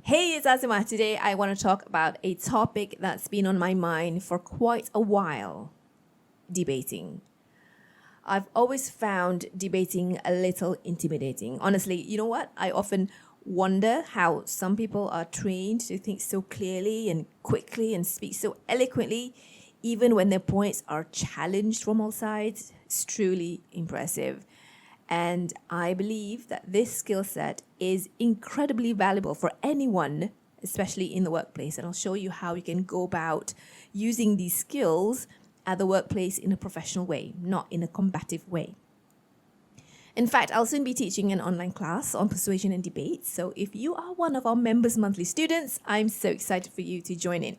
Hey, it's Azimah. Today I want to talk about a topic that's been on my mind for quite a while: debating. I've always found debating a little intimidating. Honestly, you know what? I often wonder how some people are trained to think so clearly and quickly and speak so eloquently, even when their points are challenged from all sides. It's truly impressive. And I believe that this skill set is incredibly valuable for anyone, especially in the workplace. And I'll show you how you can go about using these skills at the workplace in a professional way, not in a combative way. In fact, I'll soon be teaching an online class on persuasion and debate. So if you are one of our members' monthly students, I'm so excited for you to join in.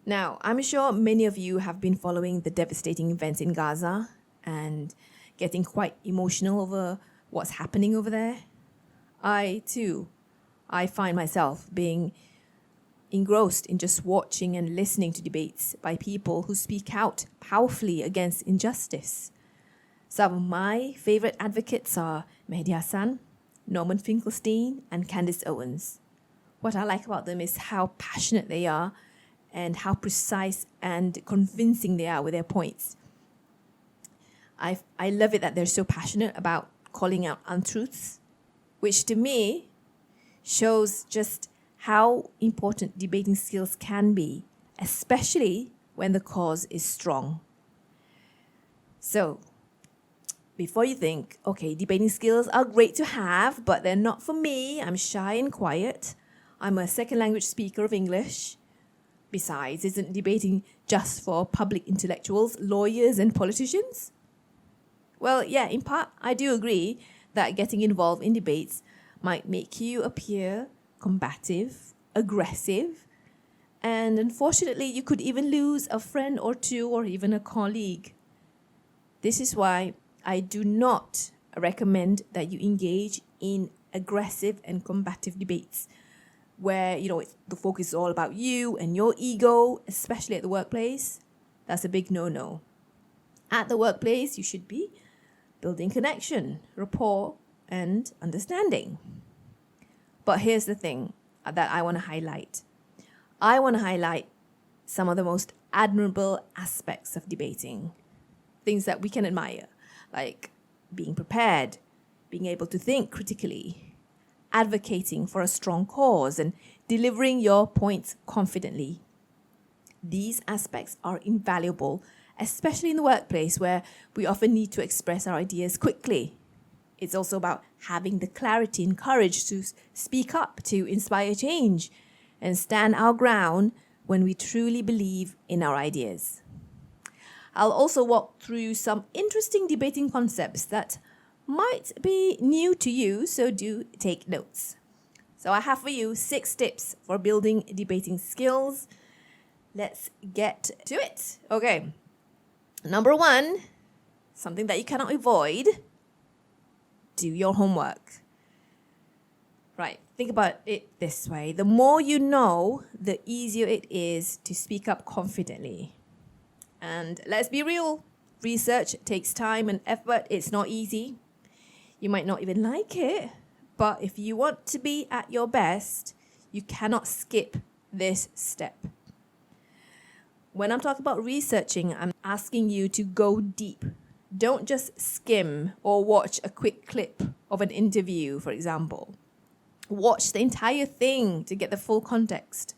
Now, I'm sure many of you have been following the devastating events in Gaza and getting quite emotional over what's happening over there. I find myself being engrossed in just watching and listening to debates by people who speak out powerfully against injustice. Some of my favorite advocates are Mehdi Hassan, Norman Finkelstein, and Candace Owens. What I like about them is how passionate they are and how precise and convincing they are with their points. I love it that they're so passionate about calling out untruths, which to me shows just how important debating skills can be, especially when the cause is strong. So, before you think, okay, debating skills are great to have, but they're not for me. I'm shy and quiet. I'm a second language speaker of English. Besides, isn't debating just for public intellectuals, lawyers, and politicians? Well, yeah, in part, I do agree that getting involved in debates might make you appear combative, aggressive, and unfortunately, you could even lose a friend or two or even a colleague. This is why I do not recommend that you engage in aggressive and combative debates where, the focus is all about you and your ego, especially at the workplace. That's a big no-no. At the workplace, you should be building connection, rapport, and understanding. But here's the thing that I want to highlight. I want to highlight some of the most admirable aspects of debating, things that we can admire, like being prepared, being able to think critically, advocating for a strong cause, and delivering your points confidently. These aspects are invaluable, especially in the workplace where we often need to express our ideas quickly. It's also about having the clarity and courage to speak up, to inspire change, and stand our ground when we truly believe in our ideas. I'll also walk through some interesting debating concepts that might be new to you, so do take notes. So I have for you 6 tips for building debating skills. Let's get to it. Okay. Number 1, something that you cannot avoid: do your homework. Right, think about it this way. The more you know, the easier it is to speak up confidently. And let's be real, research takes time and effort. It's not easy. You might not even like it, but if you want to be at your best, you cannot skip this step. When I'm talking about researching, I'm asking you to go deep. Don't just skim or watch a quick clip of an interview, for example. Watch the entire thing to get the full context.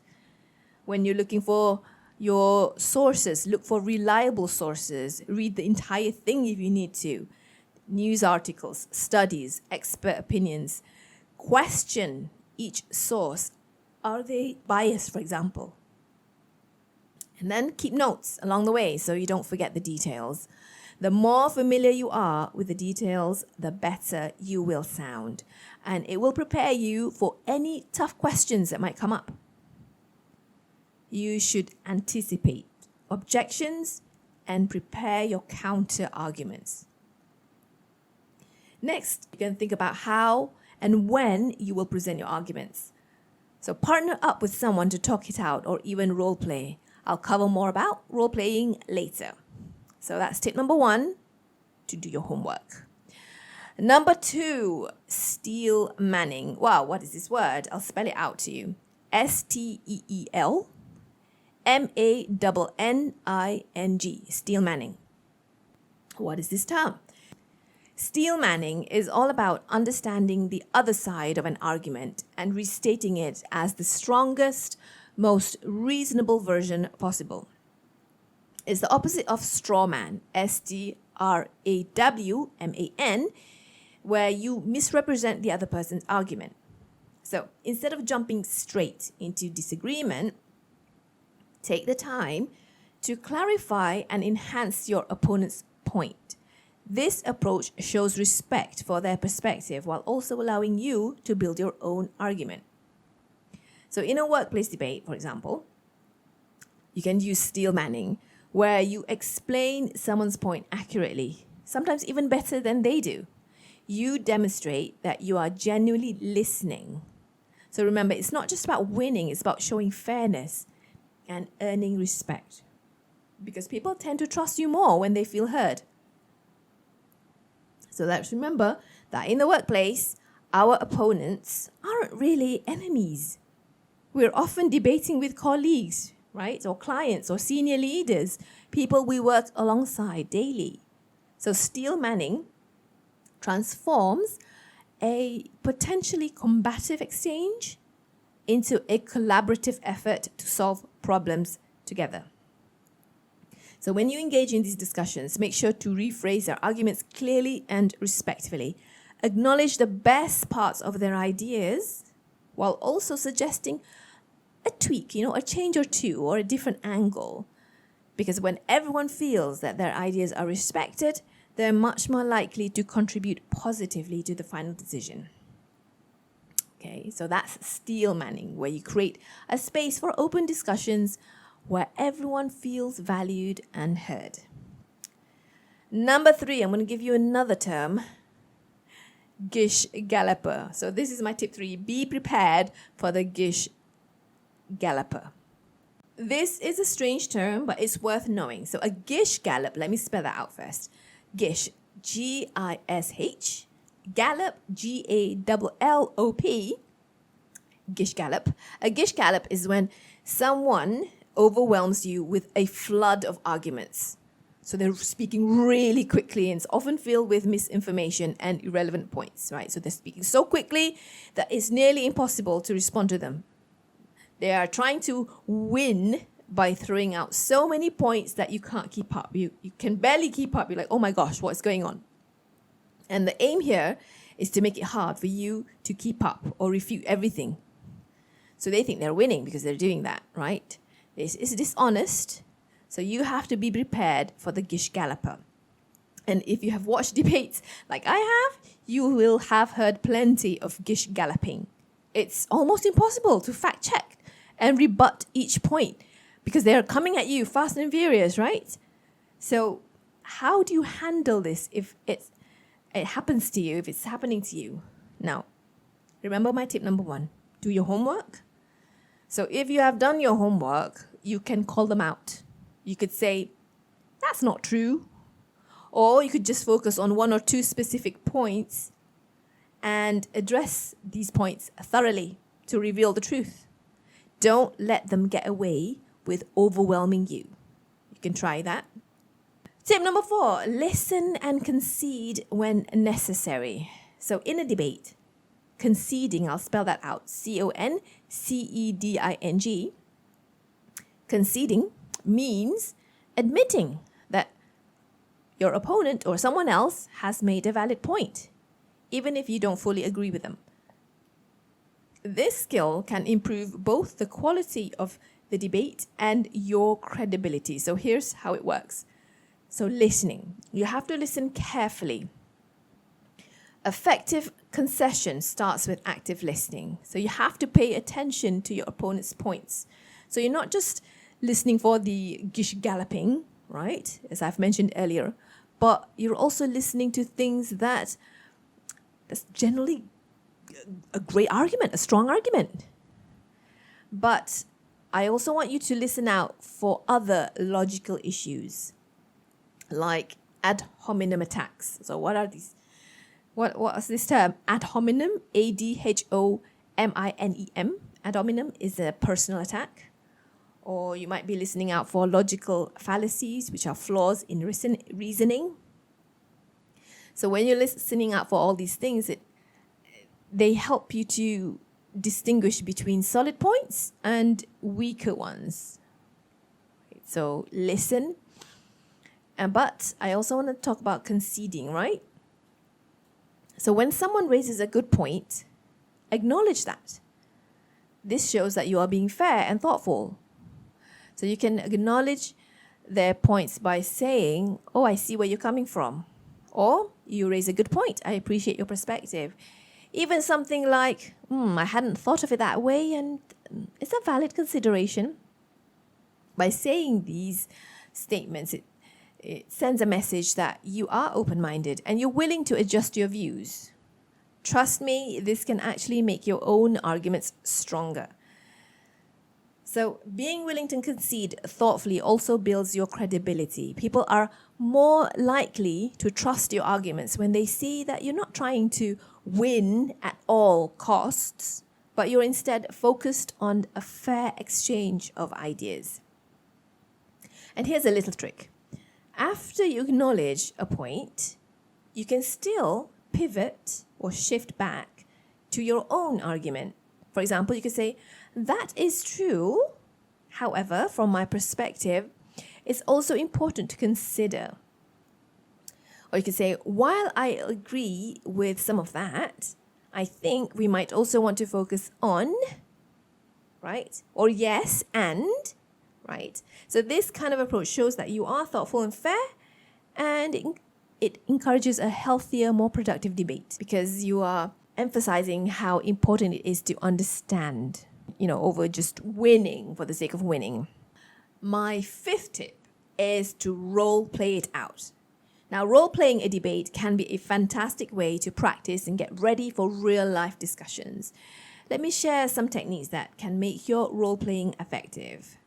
When you're looking for your sources, look for reliable sources. Read the entire thing if you need to. News articles, studies, expert opinions. Question each source. Are they biased, for example? And then keep notes along the way so you don't forget the details. The more familiar you are with the details, the better you will sound. And it will prepare you for any tough questions that might come up. You should anticipate objections and prepare your counter arguments. Next, you can think about how and when you will present your arguments. So partner up with someone to talk it out or even role play. I'll cover more about role playing later. So that's tip number 1, to do your homework. Number 2, steelmanning. Wow, what is this word? I'll spell it out to you. STEELMANNING, steelmanning. What is this term? Steelmanning is all about understanding the other side of an argument and restating it as the strongest, most reasonable version possible. It's the opposite of straw man, STRAWMAN, where you misrepresent the other person's argument. So instead of jumping straight into disagreement, take the time to clarify and enhance your opponent's point. This approach shows respect for their perspective while also allowing you to build your own argument. So in a workplace debate, for example, you can use steelmanning, where you explain someone's point accurately, sometimes even better than they do. You demonstrate that you are genuinely listening. So remember, it's not just about winning, it's about showing fairness and earning respect. Because people tend to trust you more when they feel heard. So let's remember that in the workplace, our opponents aren't really enemies. We're often debating with colleagues, right? Or clients or senior leaders, people we work alongside daily. So steelmanning transforms a potentially combative exchange into a collaborative effort to solve problems together. So when you engage in these discussions, make sure to rephrase their arguments clearly and respectfully. Acknowledge the best parts of their ideas while also suggesting a tweak, a change or two or a different angle. Because when everyone feels that their ideas are respected, they're much more likely to contribute positively to the final decision. Okay, so that's steelmanning, where you create a space for open discussions where everyone feels valued and heard. Number 3, I'm going to give you another term, gish galloper. So this is my tip 3. Be prepared for the gish galloper. This is a strange term, but it's worth knowing. So a gish gallop, let me spell that out first. Gish, Gish, gallop, Gallop, gish gallop. A gish gallop is when someone overwhelms you with a flood of arguments. So they're speaking really quickly and it's often filled with misinformation and irrelevant points, right? So they're speaking so quickly that it's nearly impossible to respond to them. They are trying to win by throwing out so many points that you can't keep up. You can barely keep up. You're like, oh my gosh, what's going on? And the aim here is to make it hard for you to keep up or refute everything. So they think they're winning because they're doing that, right? This is dishonest. So you have to be prepared for the gish galloper. And if you have watched debates like I have, you will have heard plenty of gish galloping. It's almost impossible to fact check and rebut each point because they're coming at you fast and furious, right? So how do you handle this if it happens to you, if it's happening to you? Now, remember my tip number 1, do your homework. So if you have done your homework, you can call them out. You could say, that's not true. Or you could just focus on 1 or 2 specific points and address these points thoroughly to reveal the truth. Don't let them get away with overwhelming you. You can try that. Tip number 4, listen and concede when necessary. So in a debate, conceding, I'll spell that out, CONCEDING. Conceding means admitting that your opponent or someone else has made a valid point, even if you don't fully agree with them. This skill can improve both the quality of the debate and your credibility. So here's how it works. So listening, you have to listen carefully. Effective concession starts with active listening. So you have to pay attention to your opponent's points. So you're not just listening for the gish galloping, right, as I've mentioned earlier, but you're also listening to things that's generally a great argument, a strong argument. But I also want you to listen out for other logical issues, like ad hominem attacks. So what are what was this term? Ad hominem, ADHOMINEM. Ad hominem is a personal attack. Or you might be listening out for logical fallacies, which are flaws in reasoning. So when you're listening out for all these things, they help you to distinguish between solid points and weaker ones. So listen. But I also want to talk about conceding, right? So when someone raises a good point, acknowledge that. This shows that you are being fair and thoughtful. So you can acknowledge their points by saying, oh, I see where you're coming from. Or you raise a good point. I appreciate your perspective. Even something like, I hadn't thought of it that way, and it's a valid consideration. By saying these statements, it sends a message that you are open-minded and you're willing to adjust your views. Trust me, this can actually make your own arguments stronger. So being willing to concede thoughtfully also builds your credibility. People are more likely to trust your arguments when they see that you're not trying to win at all costs, but you're instead focused on a fair exchange of ideas. And here's a little trick. After you acknowledge a point, you can still pivot or shift back to your own argument. For example, you could say, that is true. However, from my perspective, it's also important to consider. Or you could say, while I agree with some of that, I think we might also want to focus on, right? Or yes, and, right? So this kind of approach shows that you are thoughtful and fair, and it encourages a healthier, more productive debate because you are emphasizing how important it is to understand, over just winning for the sake of winning. My fifth tip is to role play it out. Now, role-playing a debate can be a fantastic way to practice and get ready for real-life discussions. Let me share some techniques that can make your role-playing effective.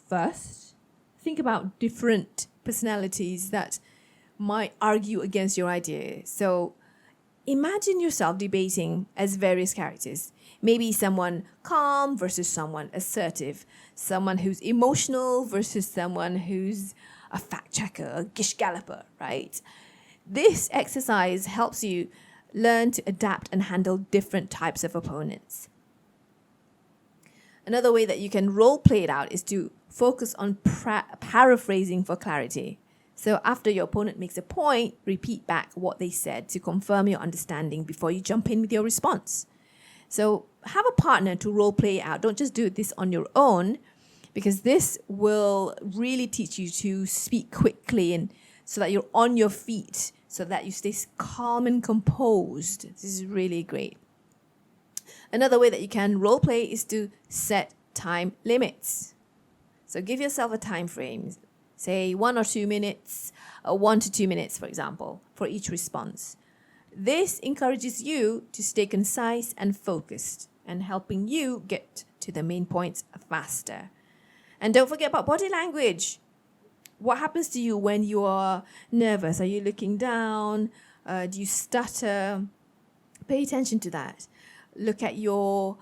First, think about different personalities that might argue against your idea. So imagine yourself debating as various characters. Maybe someone calm versus someone assertive, someone who's emotional versus someone who's a fact checker, a gish galloper, right? This exercise helps you learn to adapt and handle different types of opponents. Another way that you can role play it out is to focus on paraphrasing for clarity. So after your opponent makes a point, repeat back what they said to confirm your understanding before you jump in with your response. So have a partner to role play out. Don't just do this on your own, because this will really teach you to speak quickly and so that you're on your feet, so that you stay calm and composed. This is really great. Another way that you can role play is to set time limits. So give yourself a time frame. Say 1 or 2 minutes, 1 to 2 minutes, for example, for each response. This encourages you to stay concise and focused and helping you get to the main points faster. And don't forget about body language. What happens to you when you are nervous? Are you looking down? Do you stutter? Pay attention to that. Look at your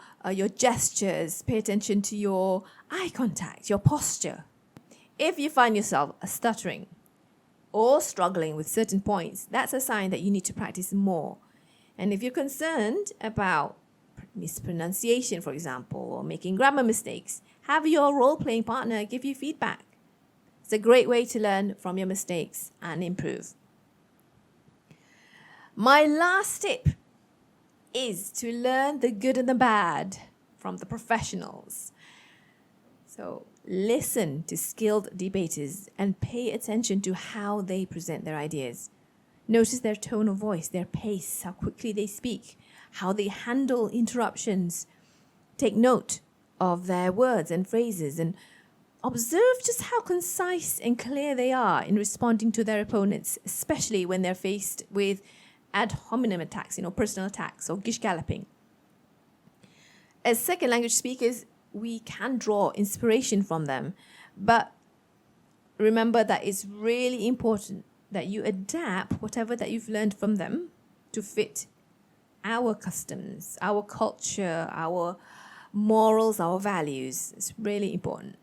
gestures. Pay attention to your eye contact, your posture. If you find yourself stuttering or struggling with certain points, that's a sign that you need to practice more. And if you're concerned about mispronunciation, for example, or making grammar mistakes, have your role-playing partner give you feedback. It's a great way to learn from your mistakes and improve. My last tip is to learn the good and the bad from the professionals. So listen to skilled debaters and pay attention to how they present their ideas. Notice their tone of voice, their pace, how quickly they speak, how they handle interruptions. Take note of their words and phrases and observe just how concise and clear they are in responding to their opponents, especially when they're faced with ad hominem attacks, personal attacks or gish galloping. As second language speakers, we can draw inspiration from them, but remember that it's really important that you adapt whatever that you've learned from them to fit our customs, our culture, our morals, our values. It's really important.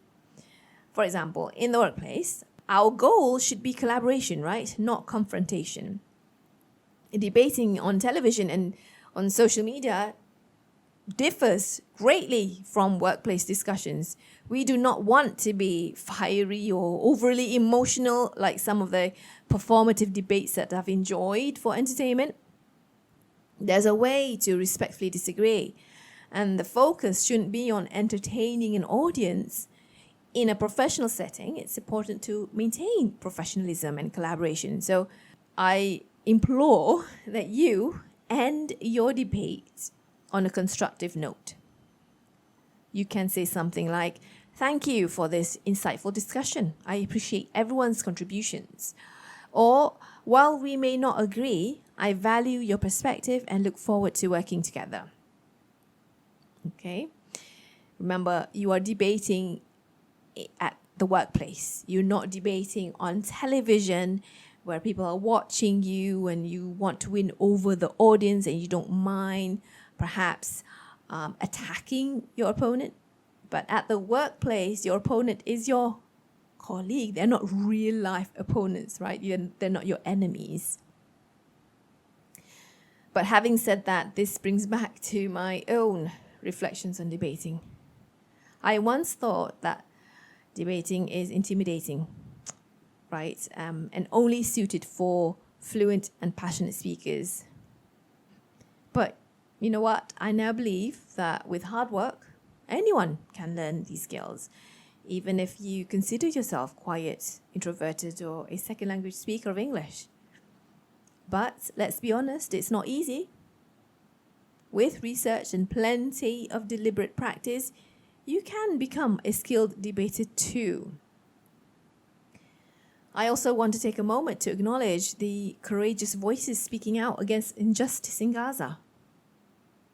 For example, in the workplace, our goal should be collaboration, right? Not confrontation. Debating on television and on social media differs greatly from workplace discussions. We do not want to be fiery or overly emotional like some of the performative debates that I've enjoyed for entertainment. There's a way to respectfully disagree, and the focus shouldn't be on entertaining an audience. In a professional setting, it's important to maintain professionalism and collaboration. So I implore that you end your debate on a constructive note. You can say something like, "Thank you for this insightful discussion. I appreciate everyone's contributions." Or, "While we may not agree, I value your perspective and look forward to working together." Okay? Remember, you are debating at the workplace. You're not debating on television where people are watching you and you want to win over the audience and you don't mind perhaps attacking your opponent. But at the workplace, your opponent is your colleague. They're not real life opponents, right? They're not your enemies. But having said that, this brings back to my own reflections on debating. I once thought that debating is intimidating, right? And only suited for fluent and passionate speakers. But you know what? I now believe that with hard work, anyone can learn these skills, even if you consider yourself quiet, introverted, or a second language speaker of English. But let's be honest, it's not easy. With research and plenty of deliberate practice, you can become a skilled debater too. I also want to take a moment to acknowledge the courageous voices speaking out against injustice in Gaza.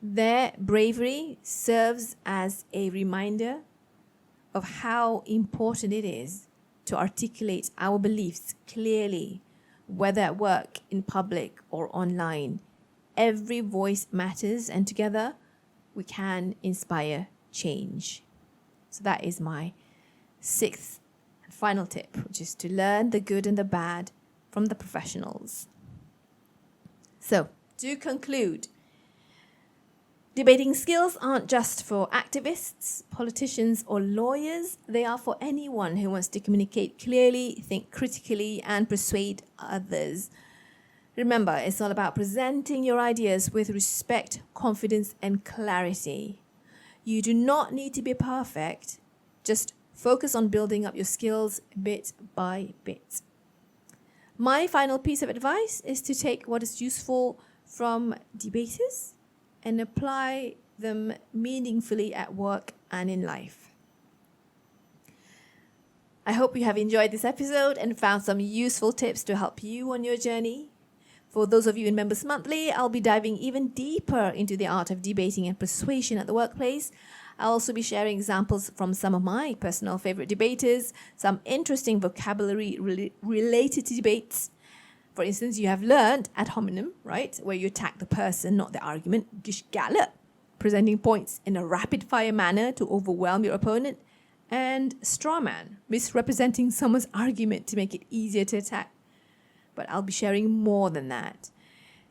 Their bravery serves as a reminder of how important it is to articulate our beliefs clearly, whether at work, in public, or online. Every voice matters, and together we can inspire change. So that is my sixth and final tip, which is to learn the good and the bad from the professionals. So, to conclude, debating skills aren't just for activists, politicians, or lawyers. They are for anyone who wants to communicate clearly, think critically, and persuade others. Remember, it's all about presenting your ideas with respect, confidence, and clarity. You do not need to be perfect. Just focus on building up your skills bit by bit. My final piece of advice is to take what is useful from debaters and apply them meaningfully at work and in life. I hope you have enjoyed this episode and found some useful tips to help you on your journey. For those of you in Members Monthly, I'll be diving even deeper into the art of debating and persuasion at the workplace. I'll also be sharing examples from some of my personal favorite debaters, some interesting vocabulary related to debates. For instance, you have learned ad hominem, right? Where you attack the person, not the argument. Gish gallop, presenting points in a rapid-fire manner to overwhelm your opponent. And strawman, misrepresenting someone's argument to make it easier to attack. But I'll be sharing more than that.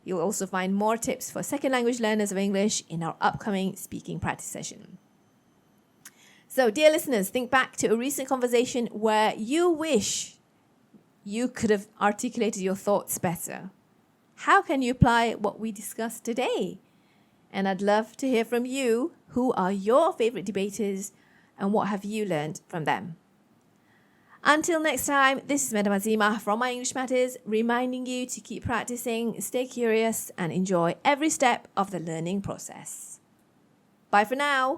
You'll also find more tips for second language learners of English in our upcoming speaking practice session. So, dear listeners, think back to a recent conversation where you wish you could have articulated your thoughts better. How can you apply what we discussed today? And I'd love to hear from you. Who are your favorite debaters and what have you learned from them? Until next time, this is Madam Azimah from My English Matters, reminding you to keep practicing, stay curious, and enjoy every step of the learning process. Bye for now.